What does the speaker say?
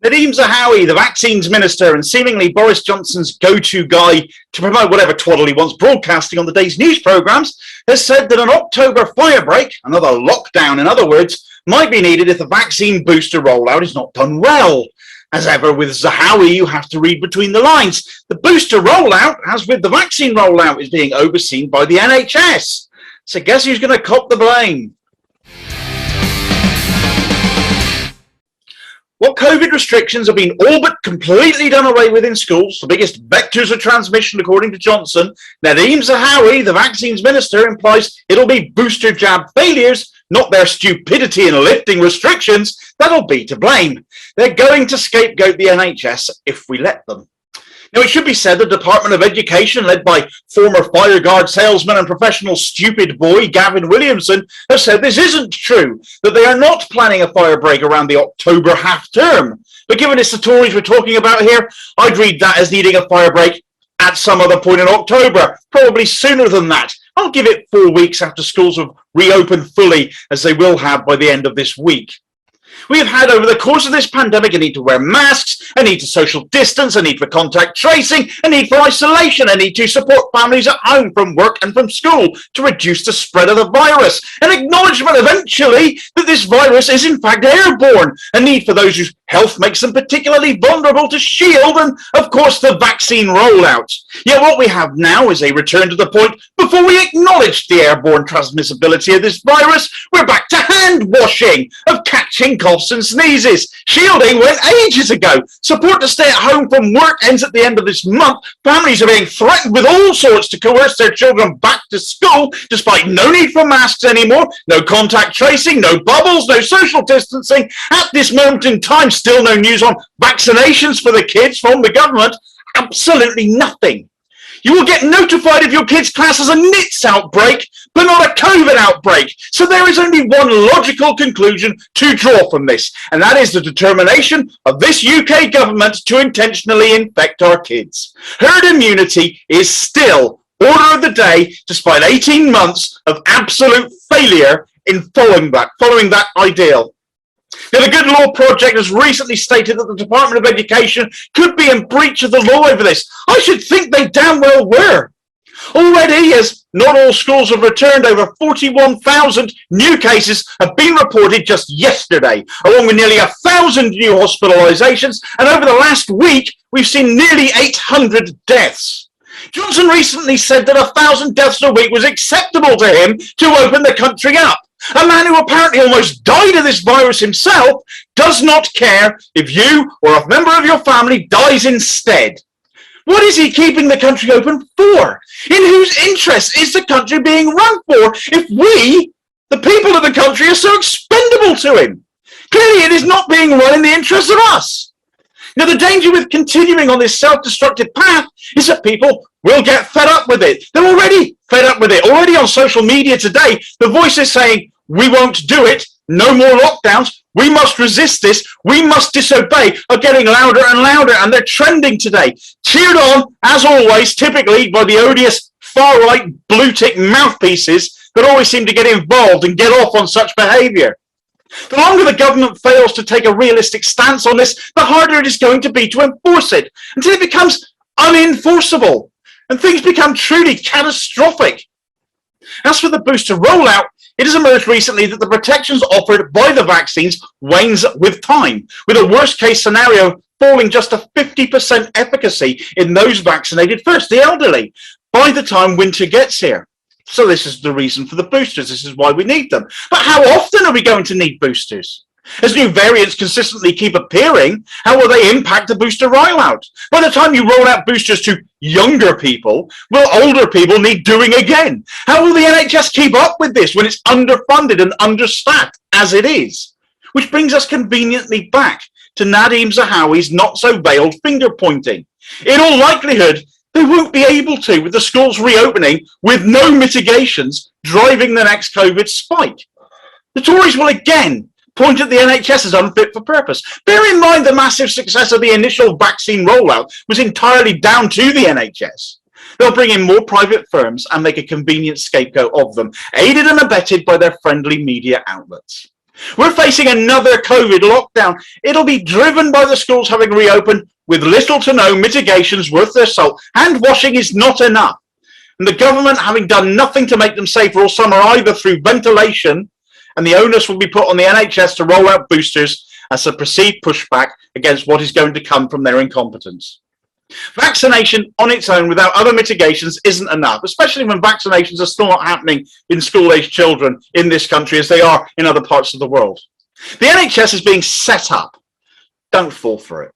Nadhim Zahawi, the vaccines minister and seemingly Boris Johnson's go-to guy to promote whatever twaddle he wants broadcasting on the day's news programmes, has said that an October firebreak, another lockdown in other words, might be needed if the vaccine booster rollout is not done well. As ever with Zahawi, you have to read between the lines. The booster rollout, as with the vaccine rollout, is being overseen by the NHS. So guess who's going to cop the blame? What COVID restrictions have been all but completely done away with in schools, the biggest vectors of transmission according to Johnson, Nadhim Zahawi, the vaccines minister, implies it'll be booster jab failures, not their stupidity in lifting restrictions, that'll be to blame. They're going to scapegoat the NHS if we let them. Now, it should be said the Department of Education, led by former fireguard salesman and professional stupid boy Gavin Williamson, have said this isn't true, that they are not planning a firebreak around the October half-term. But given it's the Tories we're talking about here, I'd read that as needing a firebreak at some other point in October, probably sooner than that. I'll give it 4 weeks after schools have reopened fully, as they will have by the end of this week. We have had over the course of this pandemic a need to wear masks, a need to social distance, a need for contact tracing, a need for isolation, a need to support families at home from work and from school to reduce the spread of the virus, an acknowledgement eventually that this virus is in fact airborne, a need for those whose health makes them particularly vulnerable to shield, and of course the vaccine rollout. Yet what we have now is a return to the point before we acknowledged the airborne transmissibility of this virus. We're back to hand washing, of catching coughs and sneezes. Shielding went ages ago. Support to stay at home from work ends at the end of this month. Families are being threatened with all sorts to coerce their children back to school, despite no need for masks anymore, no contact tracing, no bubbles, no social distancing. At this moment in time, still no news on vaccinations for the kids from the government. Absolutely nothing. You will get notified if your kid's class has a NITS outbreak, but not a COVID outbreak. So there is only one logical conclusion to draw from this, and that is the determination of this UK government to intentionally infect our kids. Herd immunity is still order of the day, despite 18 months of absolute failure in following that ideal. Now, the Good Law Project has recently stated that the Department of Education could be in breach of the law over this. I should think they damn well were. Already, as not all schools have returned, over 41,000 new cases have been reported just yesterday, along with nearly 1,000 new hospitalisations, and over the last week, we've seen nearly 800 deaths. Johnson recently said that 1,000 deaths a week was acceptable to him to open the country up. A man who apparently almost died of this virus himself does not care if you or a member of your family dies instead. What is he keeping the country open for? In whose interest is the country being run for if we, the people of the country, are so expendable to him? Clearly it is not being run in the interest of us. Now, the danger with continuing on this self-destructive path is that people will get fed up with it. They're already fed up with it. Already on social media today, the voices saying, we won't do it, no more lockdowns, we must resist this, we must disobey, are getting louder and louder, and they're trending today. Cheered on, as always, typically by the odious far-right blue-tick mouthpieces that always seem to get involved and get off on such behaviour. The longer the government fails to take a realistic stance on this, the harder it is going to be to enforce it, until it becomes unenforceable and things become truly catastrophic. As for the booster rollout, it has emerged recently that the protections offered by the vaccines wanes with time, with a worst-case scenario falling just to 50% efficacy in those vaccinated first, the elderly, by the time winter gets here. So this is the reason for the boosters. This is why we need them. But how often are we going to need boosters? As new variants consistently keep appearing, how will they impact the booster rollout? By the time you roll out boosters to younger people, will older people need doing again? How will the NHS keep up with this when it's underfunded and understaffed as it is? Which brings us conveniently back to Nadhim Zahawi's not-so-veiled finger-pointing. In all likelihood, they won't be able to, with the schools reopening with no mitigations driving the next COVID spike. The Tories will again point at the NHS as unfit for purpose. Bear in mind the massive success of the initial vaccine rollout was entirely down to the NHS. They'll bring in more private firms and make a convenient scapegoat of them, aided and abetted by their friendly media outlets. We're facing another COVID lockdown. It'll be driven by the schools having reopened with little to no mitigations worth their salt. Hand washing is not enough. And the government having done nothing to make them safer all summer, either through ventilation, and the onus will be put on the NHS to roll out boosters as a perceived pushback against what is going to come from their incompetence. Vaccination on its own without other mitigations isn't enough, especially when vaccinations are still not happening in school-aged children in this country as they are in other parts of the world. The NHS is being set up. Don't fall for it.